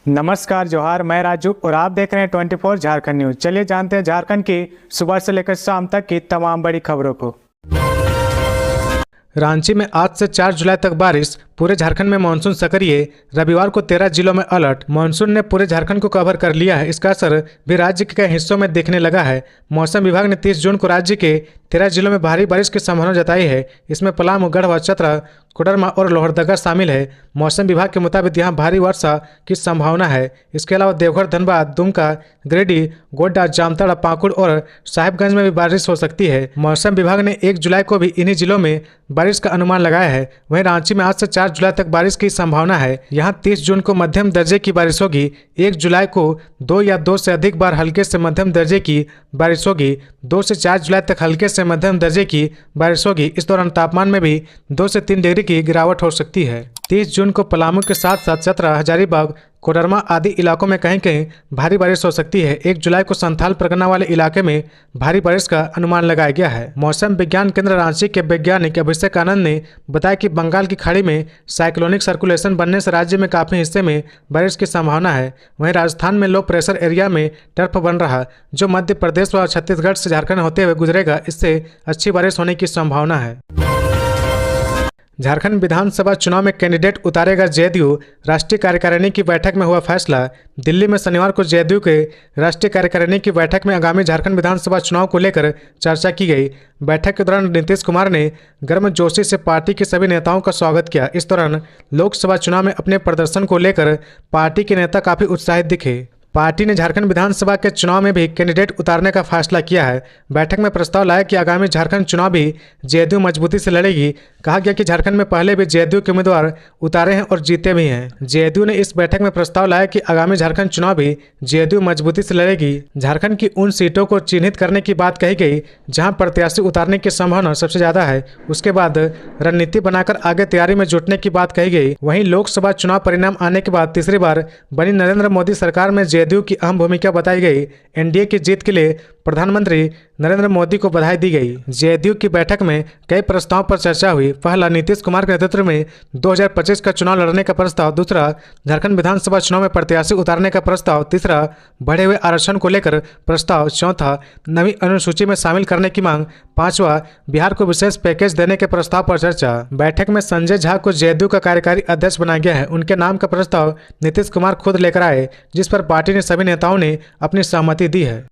नमस्कार जोहार, मैं राजू और आप देख रहे हैं 24 झारखंड न्यूज। चलिए जानते हैं झारखंड की सुबह से लेकर शाम तक की तमाम बड़ी खबरों को। रांची में आज से 4 जुलाई तक बारिश, पूरे झारखंड में मानसून सक्रिय। रविवार को 13 जिलों में अलर्ट। मानसून ने पूरे झारखंड को कवर कर लिया है। इसका असर भी राज्य के कई हिस्सों में दिखने लगा है। मौसम विभाग ने 30 जून को राज्य के 13 जिलों में भारी बारिश की संभावना जताई है। इसमें पलामू, गढ़वा, चतरा, कोडरमा और लोहरदगा शामिल है। मौसम विभाग के मुताबिक यहाँ भारी वर्षा की संभावना है। इसके अलावा देवघर, धनबाद, दुमका, गिरिडीह, गोड्डा, जामताड़ा, पाकुड़ और साहिबगंज में भी बारिश हो सकती है। मौसम विभाग ने 1 जुलाई को भी इन्हीं जिलों में बारिश का अनुमान लगाया है। वहीं रांची में आज से 4 जुलाई तक बारिश की संभावना है। यहाँ 30 जून को मध्यम दर्जे की बारिश होगी। 1 जुलाई को 2 या 2 से अधिक बार हल्के से मध्यम दर्जे की बारिश होगी। 2 से 4 जुलाई तक हल्के से मध्यम दर्जे की बारिश होगी। इस दौरान तापमान में भी 2 से 3 डिग्री की गिरावट हो सकती है। 30 जून को पलामू के साथ साथ चतरा, हजारीबाग, कोडरमा आदि इलाकों में कहीं कहीं भारी बारिश हो सकती है। 1 जुलाई को संथाल परगना वाले इलाके में भारी बारिश का अनुमान लगाया गया है। मौसम विज्ञान केंद्र रांची के वैज्ञानिक अभिषेक आनंद ने बताया कि बंगाल की खाड़ी में साइक्लोनिक सर्कुलेशन बनने से राज्य में काफी हिस्से में बारिश की संभावना है। वहीं राजस्थान में लो प्रेशर एरिया में टर्फ बन रहा, जो मध्य प्रदेश व छत्तीसगढ़ से झारखंड होते हुए गुजरेगा। इससे अच्छी बारिश होने की संभावना है। झारखंड विधानसभा चुनाव में कैंडिडेट उतारेगा जदयू, राष्ट्रीय कार्यकारिणी की बैठक में हुआ फैसला। दिल्ली में शनिवार को जदयू के राष्ट्रीय कार्यकारिणी की बैठक में आगामी झारखंड विधानसभा चुनाव को लेकर चर्चा की गई। बैठक के दौरान नीतीश कुमार ने गर्मजोशी से पार्टी के सभी नेताओं का स्वागत किया। इस दौरान लोकसभा चुनाव में अपने प्रदर्शन को लेकर पार्टी के नेता काफी उत्साहित दिखे। पार्टी ने झारखंड विधानसभा के चुनाव में भी कैंडिडेट उतारने का फैसला किया है। बैठक में प्रस्ताव लाया कि आगामी झारखंड चुनाव भी जदयू मजबूती से लड़ेगी। कहा गया कि झारखंड में पहले भी जदयू के उम्मीदवार उतारे हैं और जीते भी हैं। जदयू ने इस बैठक में प्रस्ताव लाया कि आगामी झारखंड चुनाव भी जदयू मजबूती से लड़ेगी। झारखंड की उन सीटों को चिन्हित करने की बात कही गई जहाँ प्रत्याशी उतारने की संभावना सबसे ज्यादा है। उसके बाद रणनीति बनाकर आगे तैयारी में जुटने की बात कही गई। वहीं लोकसभा चुनाव परिणाम आने के बाद तीसरी बार बनी नरेंद्र मोदी सरकार में जदयू की अहम भूमिका बताई गई। एनडीए की जीत के लिए प्रधानमंत्री नरेंद्र मोदी को बधाई दी गई। जदयू की बैठक में कई प्रस्तावों पर चर्चा हुई। पहला, नीतीश कुमार के नेतृत्व में 2025 का चुनाव लड़ने का प्रस्ताव। दूसरा, झारखंड विधानसभा चुनाव में प्रत्याशी उतारने का प्रस्ताव। तीसरा, बढ़े हुए आरक्षण को लेकर प्रस्ताव। चौथा, नवी अनुसूची में शामिल करने की मांग। पांचवा, बिहार को विशेष पैकेज देने के प्रस्ताव पर चर्चा। बैठक में संजय झा को जदयू का कार्यकारी अध्यक्ष बनाया गया है। उनके नाम का प्रस्ताव नीतीश कुमार खुद लेकर आए, जिस पर पार्टी ने सभी नेताओं ने अपनी सहमति दी है।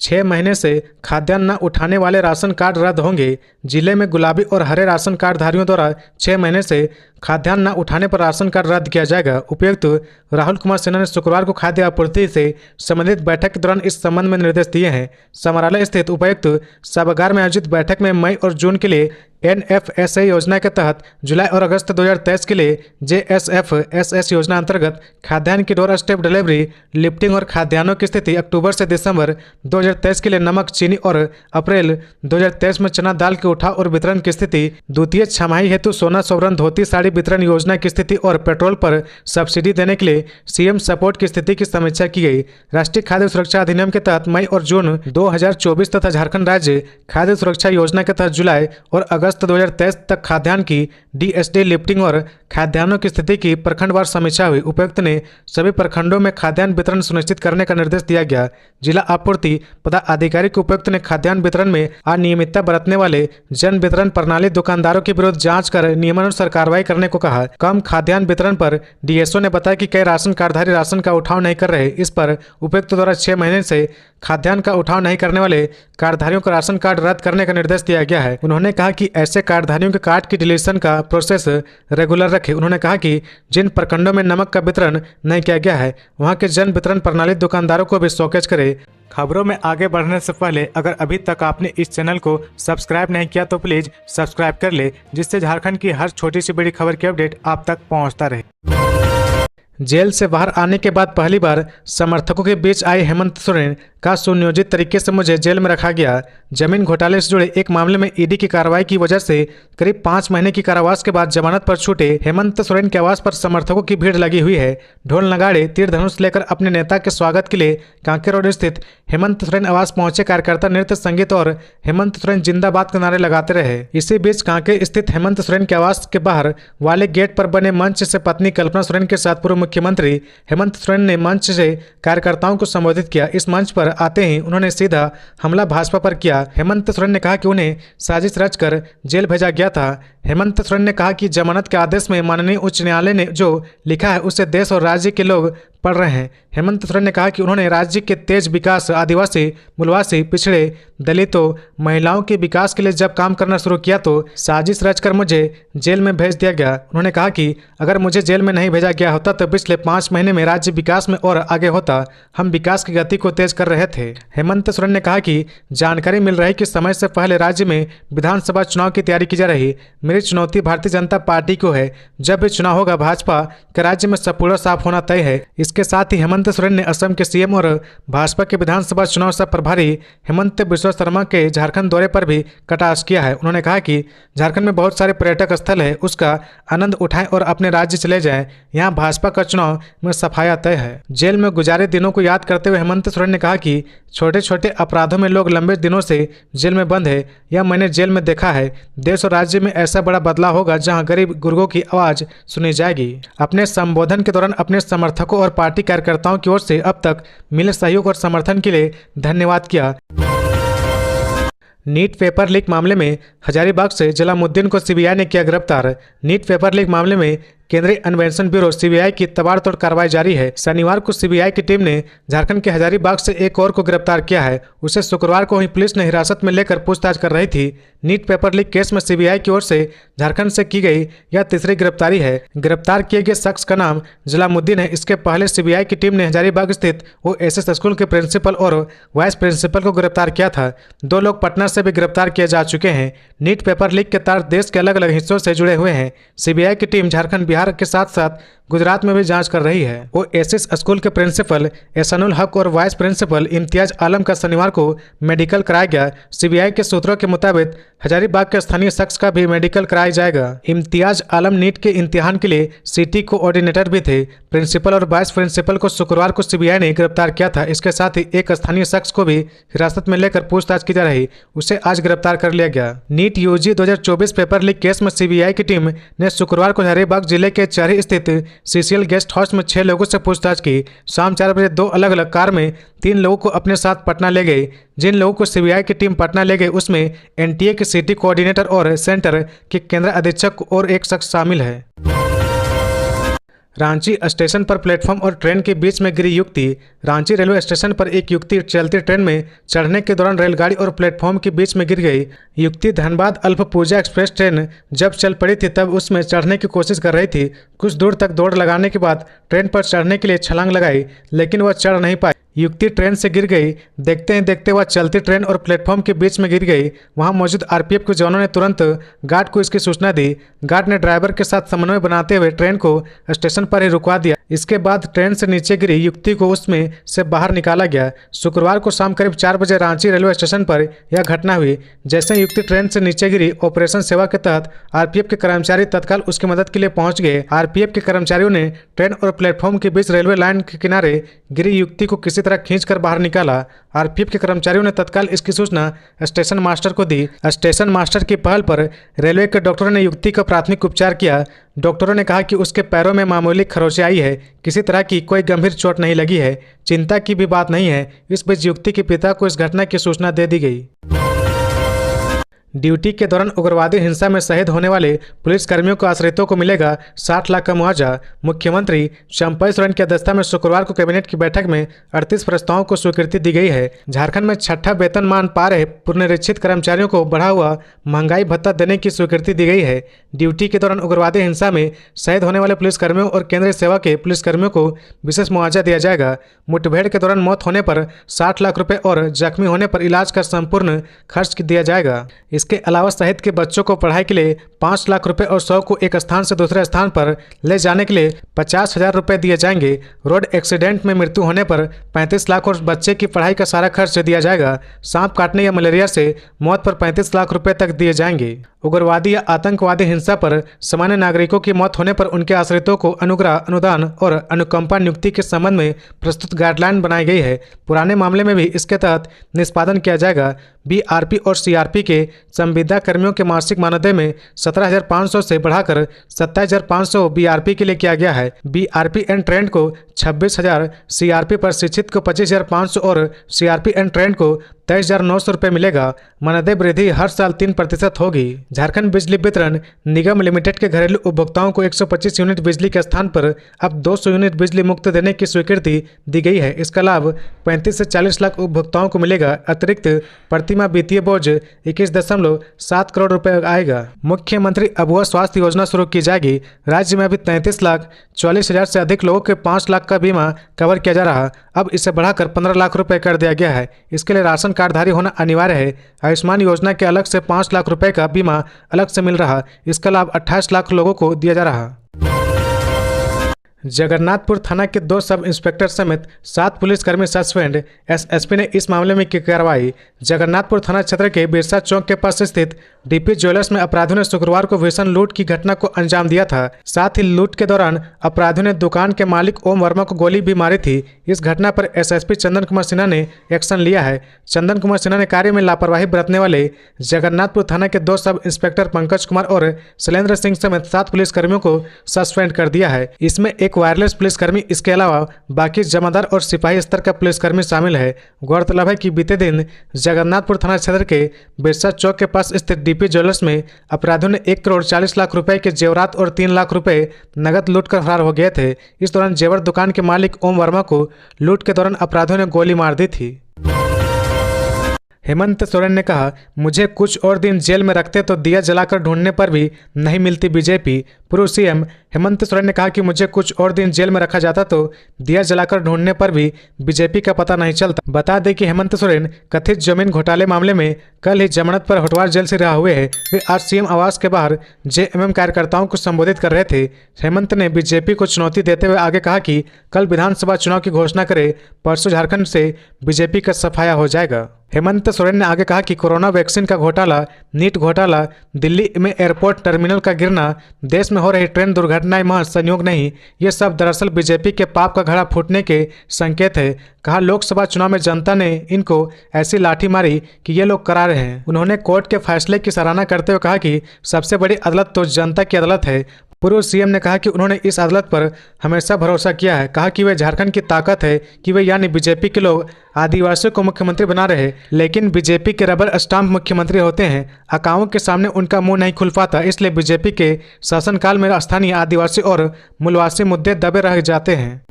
6 महीने से खाद्यान्न न उठाने वाले राशन कार्ड रद्द होंगे। जिले में गुलाबी और हरे राशन कार्ड धारियों द्वारा 6 महीने से खाद्यान्न न उठाने पर राशन कार्ड रद्द किया जाएगा। उपायुक्त राहुल कुमार सिन्हा ने शुक्रवार को खाद्य आपूर्ति से संबंधित बैठक के दौरान इस संबंध में निर्देश दिए हैं। समराला स्थित उपायुक्त सभागार में आयोजित बैठक में मई और जून के लिए NFSA योजना के तहत जुलाई और अगस्त 2023 के लिए JSFSS योजना अंतर्गत खाद्यान्न की डोर स्टेप डिलीवरी, लिफ्टिंग और खाद्यान्नों की स्थिति, अक्टूबर से दिसंबर 2023 के लिए नमक, चीनी और अप्रैल 2023 में चना दाल के उठाव और वितरण की स्थिति, द्वितीय छमाही हेतु सोना, सोवरन, धोती, साड़ी वितरण योजना की स्थिति और पेट्रोल पर सब्सिडी देने के लिए CM सपोर्ट की स्थिति की समीक्षा की गई। राष्ट्रीय खाद्य सुरक्षा अधिनियम के तहत मई और जून 2024 तथा झारखंड राज्य खाद्य सुरक्षा योजना के तहत जुलाई और अगस्त 2023 तक खाद्यान्न की DSD, लिफ्टिंग और खाद्यान्नों की स्थिति की प्रखंडवार समीक्षा हुई। उपायुक्त ने सभी प्रखंडों में खाद्यान्न वितरण सुनिश्चित करने का निर्देश दिया गया। जिला आपूर्ति पदाधिकारी को उपायुक्त ने खाद्यान्न वितरण में अनियमितता बरतने वाले जन वितरण प्रणाली दुकानदारों के विरुद्ध जांच कर नियमानुसार कार्रवाई करने को कहा। कम खाद्यान्न वितरण पर DSO ने बताया कि कई राशन कार्डधारी राशन का उठाव नहीं कर रहे। इस पर उपायुक्त द्वारा 6 महीने से खाद्यान्न का उठाव नहीं करने वाले कार्डधारियों का राशन कार्ड रद्द करने का निर्देश दिया गया है। उन्होंने कहा कि ऐसे कार्डधारियों के कार्ड की डिलीशन का प्रोसेस रेगुलर रखें। उन्होंने कहा कि जिन प्रखंडों में नमक का वितरण नहीं किया गया है, वहां के जन वितरण प्रणाली दुकानदारों को भी शोकेज करे। खबरों में आगे बढ़ने से पहले अगर अभी तक आपने इस चैनल को सब्सक्राइब नहीं किया तो प्लीज सब्सक्राइब कर ले, जिससे झारखंड की हर छोटी सी बड़ी खबर की अपडेट आप तक पहुंचता रहे। जेल से बाहर आने के बाद पहली बार समर्थकों के बीच आई हेमंत सोरेन। का सुनियोजित तरीके से मुझे जेल में रखा गया। जमीन घोटाले से जुड़े एक मामले में ईडी की कार्रवाई की वजह से करीब 5 महीने की कारावास के बाद जमानत पर छूटे हेमंत सोरेन के आवास पर समर्थकों की भीड़ लगी हुई है। ढोल नगाड़े तीर धनुष लेकर अपने नेता के स्वागत के लिए कांके रोड स्थित हेमंत सोरेन आवास पहुंचे कार्यकर्ता नृत्य, संगीत और हेमंत सोरेन जिंदाबाद के नारे लगाते रहे। इसी बीच कांके स्थित हेमंत सोरेन के आवास के बाहर वाले गेट पर बने मंच से पत्नी कल्पना सोरेन के साथ पूर्व मुख्यमंत्री हेमंत सोरेन ने मंच से कार्यकर्ताओं को संबोधित किया। इस मंच पर आते ही उन्होंने सीधा हमला भाजपा पर किया। हेमंत सोरेन ने कहा कि उन्हें साजिश रचकर जेल भेजा गया था। हेमंत सोरेन ने कहा कि जमानत के आदेश में माननीय उच्च न्यायालय ने जो लिखा है उसे देश और राज्य के लोग पढ़ रहे हैं। हेमंत सोरेन ने कहा कि उन्होंने राज्य के तेज विकास, आदिवासी, मूलवासी, पिछड़े, दलितों, महिलाओं के विकास के लिए जब काम करना शुरू किया तो साजिश रचकर मुझे जेल में भेज दिया गया। उन्होंने कहा कि अगर मुझे जेल में नहीं भेजा गया होता तो पिछले 5 महीने में राज्य विकास में और आगे होता। हम विकास की गति को तेज कर रहे थे। हेमंत सोरेन ने कहा कि जानकारी मिल रही कि समय से पहले राज्य में विधानसभा चुनाव की तैयारी की जा रही। मेरी चुनौती भारतीय जनता पार्टी को है। जब भी चुनाव होगा भाजपा के राज्य में सब पूरा साफ होना तय है। इसके साथ ही हेमंत सोरेन ने असम के सीएम और भाजपा के विधानसभा चुनाव से प्रभारी हेमंत बिस्वा शर्मा के झारखंड दौरे पर भी कटाक्ष किया है। उन्होंने कहा कि झारखंड में बहुत सारे पर्यटक स्थल है, उसका आनंद उठाएं और अपने राज्य चले जाएं। यहाँ भाजपा का चुनाव में सफाया तय है। जेल में गुजारे दिनों को याद करते हुए हेमंत सोरेन ने कहा कि छोटे छोटे अपराधों में लोग लंबे दिनों से जेल में बंद है। यह मैंने जेल में देखा है। देश और राज्य में ऐसा बड़ा बदलाव होगा जहां गरीब गुर्गों की आवाज सुनी जाएगी। अपने संबोधन के दौरान अपने समर्थकों और पार्टी कार्यकर्ताओं की ओर से अब तक मिले सहयोग और समर्थन के लिए धन्यवाद किया। नीट पेपर लीक मामले में हजारीबाग से जलालुद्दीन को सीबीआई ने किया गिरफ्तार। नीट पेपर लीक मामले में केंद्रीय अन्वेषण ब्यूरो सीबीआई की तबाड़तोड़ कार्रवाई जारी है। शनिवार को सीबीआई की टीम ने झारखंड के हजारीबाग से एक और को गिरफ्तार किया है। उसे शुक्रवार को ही पुलिस ने हिरासत में लेकर पूछताछ कर रही थी। नीट पेपर लीक केस में सीबीआई की ओर से झारखंड से की गई यह तीसरी गिरफ्तारी है। गिरफ्तार किए गए शख्स का नाम जलालुद्दीन है। इसके पहले सीबीआई की टीम ने हजारीबाग स्थित ओएसएस स्कूल के प्रिंसिपल और वाइस प्रिंसिपल को गिरफ्तार किया था। 2 लोग पटना से भी गिरफ्तार किए जा चुके हैं। नीट पेपर लीक के तार देश के अलग अलग हिस्सों से जुड़े हुए हैं। सीबीआई की टीम झारखंड, बिहार के साथ साथ गुजरात में भी जांच कर रही है। ओएसएस स्कूल के प्रिंसिपल एहसानुल हक और वाइस प्रिंसिपल इम्तियाज आलम का शनिवार को मेडिकल कराया गया। सीबीआई के सूत्रों के मुताबिक हजारीबाग के स्थानीय शख्स का भी मेडिकल कराया जाएगा। इम्तियाज आलम नीट के इम्तिहान के लिए सिटी कोऑर्डिनेटर भी थे। प्रिंसिपल और वाइस प्रिंसिपल को शुक्रवार को सीबीआई ने गिरफ्तार किया था। इसके साथ ही एक स्थानीय शख्स को भी हिरासत में लेकर पूछताछ की जा रही, उसे आज गिरफ्तार कर लिया गया। NEET UG 2024 paper leak case में सीबीआई की टीम ने शुक्रवार को हजारीबाग जिले के चरही स्थित सीसीएल गेस्ट हाउस में 6 लोगों से पूछताछ की। शाम 4 बजे 2 अलग अलग कार में 3 लोगों को अपने साथ पटना ले गई। जिन लोगों को सीबीआई की टीम पटना ले गई उसमें एनटीए के सिटी कोऑर्डिनेटर और सेंटर के केंद्र अधीक्षक और एक शख्स शामिल है। रांची स्टेशन पर प्लेटफॉर्म और ट्रेन के बीच में गिरी युवती। रांची रेलवे स्टेशन पर एक युवती चलती ट्रेन में चढ़ने के दौरान रेलगाड़ी और प्लेटफॉर्म के बीच में गिर गई। युवती धनबाद अल्प पूजा एक्सप्रेस ट्रेन जब चल पड़ी थी तब उसमें चढ़ने की कोशिश कर रही थी। कुछ दूर तक दौड़ लगाने के बाद ट्रेन पर चढ़ने के लिए छलांग लगाई, लेकिन वह चढ़ नहीं पाई। युवती ट्रेन से गिर गई। देखते ही देखते वह चलती ट्रेन और प्लेटफॉर्म के बीच में गिर गई। वहां मौजूद आरपीएफ के जवानों ने तुरंत गार्ड को इसकी सूचना दी। गार्ड ने ड्राइवर के साथ समन्वय बनाते हुए ट्रेन को स्टेशन पर ही रुकवा दिया। इसके बाद ट्रेन से नीचे गिरी युवती को उसमें से बाहर निकाला गया। शुक्रवार को शाम करीब 4 बजे रांची रेलवे स्टेशन पर यह घटना हुई। जैसे युवती ट्रेन से नीचे गिरी, ऑपरेशन सेवा के तहत आरपीएफ के कर्मचारी तत्काल उसकी मदद के लिए पहुंच गए। आरपीएफ के कर्मचारियों ने ट्रेन और प्लेटफॉर्म के बीच रेलवे लाइन के किनारे गिरी युवती को किसी तरह खींचकर बाहर निकाला। आरपीएफ के कर्मचारियों ने तत्काल इसकी सूचना स्टेशन मास्टर को दी। स्टेशन मास्टर की पहल पर रेलवे के डॉक्टरों ने युवती का प्राथमिक उपचार किया। डॉक्टरों ने कहा कि उसके पैरों में मामूली खरोंचे आई है, किसी तरह की कोई गंभीर चोट नहीं लगी है। चिंता की भी बात नहीं है। इस बीच युवती के पिता को इस घटना की सूचना दे दी गई। ड्यूटी के दौरान उग्रवादी हिंसा में शहीद होने वाले पुलिसकर्मियों को आश्रितों को मिलेगा 60 लाख का मुआवजा। मुख्यमंत्री चंपई सोरेन की अध्यक्षता में शुक्रवार को कैबिनेट की बैठक में 38 प्रस्तावों को स्वीकृति दी गई है। झारखंड में 6ठा वेतनमान पा रहे पुनरीक्षित कर्मचारियों को बढ़ा हुआ महंगाई भत्ता देने की स्वीकृति दी गई है। ड्यूटी के दौरान उग्रवादी हिंसा में शहीद होने वाले पुलिसकर्मियों और केंद्रीय सेवा के पुलिसकर्मियों को विशेष मुआवजा दिया जाएगा। मुठभेड़ के दौरान मौत होने पर 60 लाख रुपये और जख्मी होने पर इलाज का संपूर्ण खर्च दिया जाएगा। इसके अलावा शहीद के बच्चों को पढ़ाई के लिए 5 लाख रुपए और 100 को एक स्थान से दूसरे स्थान पर ले जाने के लिए 50,000 रुपए दिए जाएंगे। रोड एक्सीडेंट में मृत्यु होने पर 35 लाख और बच्चे की पढ़ाई का सारा खर्च दिया जाएगा। सांप काटने या मलेरिया से मौत पर 35 लाख रुपए तक दिए जाएंगे। उग्रवादी या आतंकवादी हिंसा पर सामान्य नागरिकों की मौत होने पर उनके आश्रितों को अनुग्रह, अनुदान और अनुकंपा नियुक्ति के संबंध में प्रस्तुत गाइडलाइन बनाई गई है। पुराने मामले में भी इसके तहत निष्पादन किया जाएगा। बीआरपी और सीआरपी के संविदा कर्मियों के मासिक मानदेय में 17,500 से बढ़ाकर 27,500 बीआरपी के लिए किया गया है। बीआरपी एंड ट्रेंड को 26,000, सीआरपी प्रशिक्षित को 25,500 और सीआरपी एंड ट्रेंड को 23,900 रुपये मिलेगा। मानदेय वृद्धि हर साल 3% होगी। झारखंड बिजली वितरण निगम लिमिटेड के घरेलू उपभोक्ताओं को 125 यूनिट बिजली के स्थान पर अब 200 यूनिट बिजली मुक्त देने की स्वीकृति दी गई है। इसका लाभ 35 से 40 लाख उपभोक्ताओं को मिलेगा। अतिरिक्त प्रतिमाह वित्तीय बोझ 21.7 करोड़ रुपए आएगा। मुख्यमंत्री अबुआ स्वास्थ्य योजना शुरू की जाएगी। राज्य में अभी 33,40,000 से अधिक लोगों के 5 लाख का बीमा कवर किया जा रहा, अब इसे बढ़ाकर 15 लाख रुपए कर दिया गया है। इसके लिए राशन कार्डधारी होना अनिवार्य है। आयुष्मान योजना के अलग से 5 लाख रुपए का बीमा अलग से मिल रहा, इसका लाभ 28 लाख लोगों को दिया जा रहा। जगन्नाथपुर थाना के 2 सब इंस्पेक्टर समेत 7 पुलिसकर्मी सस्पेंड, एसएसपी ने इस मामले में की कार्रवाई। जगन्नाथपुर थाना क्षेत्र के बिरसा चौक के पास स्थित डीपी ज्वेलर्स में अपराधियों ने शुक्रवार को भीषण लूट की घटना को अंजाम दिया था। साथ ही लूट के दौरान अपराधियों ने दुकान के मालिक ओम वर्मा को गोली भी मारी थी। इस घटना पर एसएसपी चंदन कुमार सिन्हा ने एक्शन लिया है। चंदन कुमार सिन्हा ने कार्य में लापरवाही बरतने वाले जगन्नाथपुर थाना के 2 सब इंस्पेक्टर पंकज कुमार और शैलेंद्र सिंह समेत 7 पुलिसकर्मियों को सस्पेंड कर दिया है। इसमें एक वायरलेस पुलिसकर्मी, इसके अलावा बाकी जमादार और सिपाही स्तर का पुलिसकर्मी शामिल है। गौरतलब है कि बीते दिन जगन्नाथपुर थाना क्षेत्र के बिरसा चौक के पास स्थित डीपी ज्वेलर्स में अपराधियों ने 1 करोड़ 40 लाख रुपए के जेवरात और 3 लाख रुपए नगद लूट कर फरार हो गए थे। इस दौरान जेवर दुकान के मालिक ओम वर्मा को लूट के दौरान अपराधियों ने गोली मार दी थी। हेमंत सोरेन ने कहा, मुझे कुछ और दिन जेल में रखते तो दिया जलाकर ढूंढने पर भी नहीं मिलती बीजेपी। पूर्व सीएम हेमंत सोरेन ने कहा कि मुझे कुछ और दिन जेल में रखा जाता तो दिया जलाकर ढूंढने पर भी बीजेपी का पता नहीं चलता। बता दें कि हेमंत सोरेन कथित जमीन घोटाले मामले में कल ही जमानत पर होटवार जेल से रिहा हुए हैं। वे आज सीएम आवास के बाहर जेएमएम कार्यकर्ताओं को संबोधित कर रहे थे। हेमंत ने बीजेपी को चुनौती देते हुए आगे कहा कि कल विधानसभा चुनाव की घोषणा करे, परसों झारखंड से बीजेपी का सफाया हो जाएगा। हेमंत सोरेन ने आगे कहा कि कोरोना वैक्सीन का घोटाला, नीट घोटाला, दिल्ली में एयरपोर्ट टर्मिनल का गिरना, देश में हो रही ट्रेन दुर्घटनाएं महज संयोग नहीं, ये सब दरअसल बीजेपी के पाप का घड़ा फूटने के संकेत है। कहा, लोकसभा चुनाव में जनता ने इनको ऐसी लाठी मारी कि ये लोग करा रहे हैं। उन्होंने कोर्ट के फैसले की सराहना करते हुए कहा कि सबसे बड़ी अदालत तो जनता की अदालत है। पूर्व सीएम ने कहा कि उन्होंने इस अदालत पर हमेशा भरोसा किया है। कहा कि वे झारखंड की ताकत है कि वे यानी बीजेपी के लोग आदिवासियों को मुख्यमंत्री बना रहे हैं, लेकिन बीजेपी के रबर स्टाम्प मुख्यमंत्री होते हैं। अकाओं के सामने उनका मुंह नहीं खुल पाता, इसलिए बीजेपी के शासनकाल में स्थानीय आदिवासी और मूलवासी मुद्दे दबे रह जाते हैं।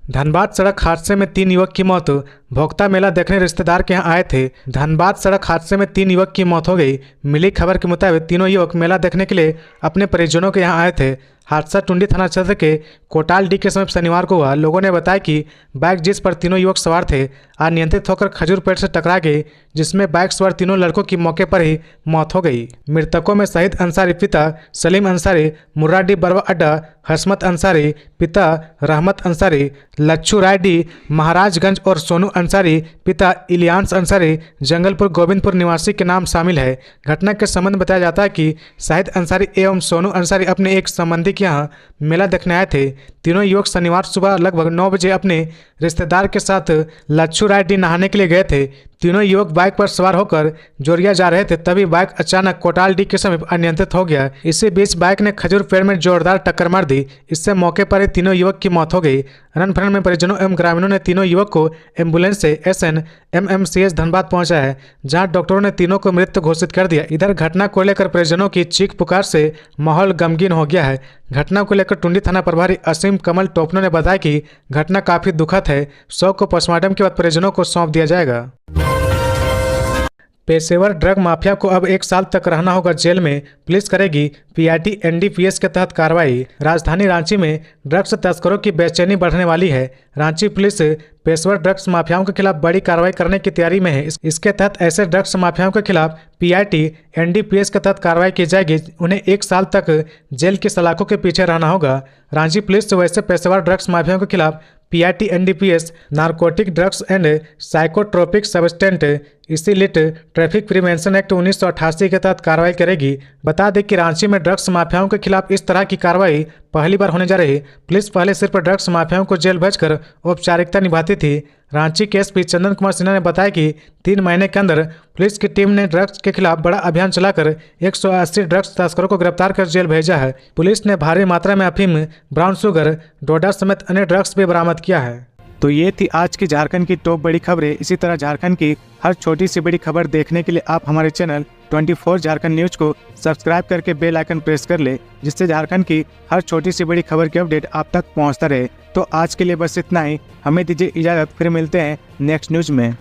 धनबाद सड़क हादसे में 3 युवक की मौत। भोक्ता मेला देखने रिश्तेदार के यहाँ आए थे। धनबाद सड़क हादसे में 3 युवक की मौत हो गई। मिली खबर के मुताबिक तीनों युवक मेला देखने के लिए अपने परिजनों के यहाँ आए थे। हादसा टुंडी थाना क्षेत्र के कोटालडी के समीप शनिवार को हुआ। लोगों ने बताया कि बाइक जिस पर तीनों युवक सवार थे अनियंत्रित होकर खजूर पेड़ से टकरा गई, जिसमें बाइक सवार तीनों लड़कों की मौके पर ही मौत हो गई। मृतकों में शहीद अंसारी पिता सलीम अंसारी, मुर्राडी बरवा अड्डा हसमत अंसारी पिता रहमत अंसारी, लच्छू रायडी महाराजगंज और सोनू अंसारी पिता इलियांस अंसारी जंगलपुर गोविंदपुर निवासी के नाम शामिल है। घटना के संबंध में बताया जाता है कि शाहिद अंसारी एवं सोनू अंसारी अपने एक संबंधी के यहाँ मेला देखने आए थे। तीनों युवक शनिवार सुबह लगभग 9 बजे अपने रिश्तेदार के साथ लच्छू रायडी नहाने के लिए गए थे। तीनों युवक बाइक पर सवार होकर जोरिया जा रहे थे, तभी बाइक अचानक कोटालडी के समीप अनियंत्रित हो गया। इसी बीच बाइक ने खजूर पेड़ में जोरदार टक्कर मार दी। इससे मौके पर ही तीनों युवक की मौत हो गई। रणफरण में परिजनों एवं ग्रामीणों ने तीनों युवक को एम्बुलेंस से SNMMCH धनबाद पहुंचाया है, जहां डॉक्टरों ने तीनों को मृत घोषित कर दिया। इधर घटना को लेकर परिजनों की चीख पुकार से माहौल गमगीन हो गया है। घटना को लेकर टुंडी थाना प्रभारी असीम कमल टोपनो ने बताया कि घटना काफी दुखद है। शव को पोस्टमार्टम के बाद परिजनों को सौंप दिया जाएगा। पेशेवर ड्रग माफिया को अब 1 साल तक रहना होगा जेल में, पुलिस करेगी पीआईटी एनडीपीएस के तहत कार्रवाई। राजधानी रांची में ड्रग्स तस्करों की बेचैनी बढ़ने वाली है। रांची पुलिस पेशेवर ड्रग्स माफियाओं के खिलाफ बड़ी कार्रवाई करने की तैयारी में है। इसके तहत ऐसे ड्रग्स माफियाओं के खिलाफ पीआईटी एनडीपीएस के तहत कार्रवाई की जाएगी। उन्हें 1 साल तक जेल की सलाखों के पीछे रहना होगा। रांची पुलिस वैसे पेशेवर ड्रग्स माफियाओं के खिलाफ PIT NDPS narcotic drugs and psychotropic substance इसिलिट ट्रैफिक प्रिवेंशन एक्ट 1988 के तहत कार्रवाई करेगी। बता दें कि रांची में ड्रग्स माफियाओं के खिलाफ इस तरह की कार्रवाई पहली बार होने जा रही। पुलिस पहले सिर्फ ड्रग्स माफियाओं को जेल भेजकर औपचारिकता निभाती थी। रांची के एसपी चंदन कुमार सिन्हा ने बताया कि 3 महीने के अंदर पुलिस की टीम ने ड्रग्स के खिलाफ बड़ा अभियान चलाकर 180 ड्रग्स तस्करों को गिरफ्तार कर जेल भेजा है। पुलिस ने भारी मात्रा में अफीम, ब्राउन शुगर, डोडा समेत अन्य ड्रग्स भी बरामद किया है। तो ये थी आज की झारखंड की टॉप बड़ी खबरें। इसी तरह झारखंड की हर छोटी सी बड़ी खबर देखने के लिए आप हमारे चैनल 24 झारखंड न्यूज को सब्सक्राइब करके बेल आइकन प्रेस कर ले, जिससे झारखंड की हर छोटी सी बड़ी खबर की अपडेट आप तक पहुंचता रहे। तो आज के लिए बस इतना ही, हमें दीजिए इजाजत, फिर मिलते हैं नेक्स्ट न्यूज में।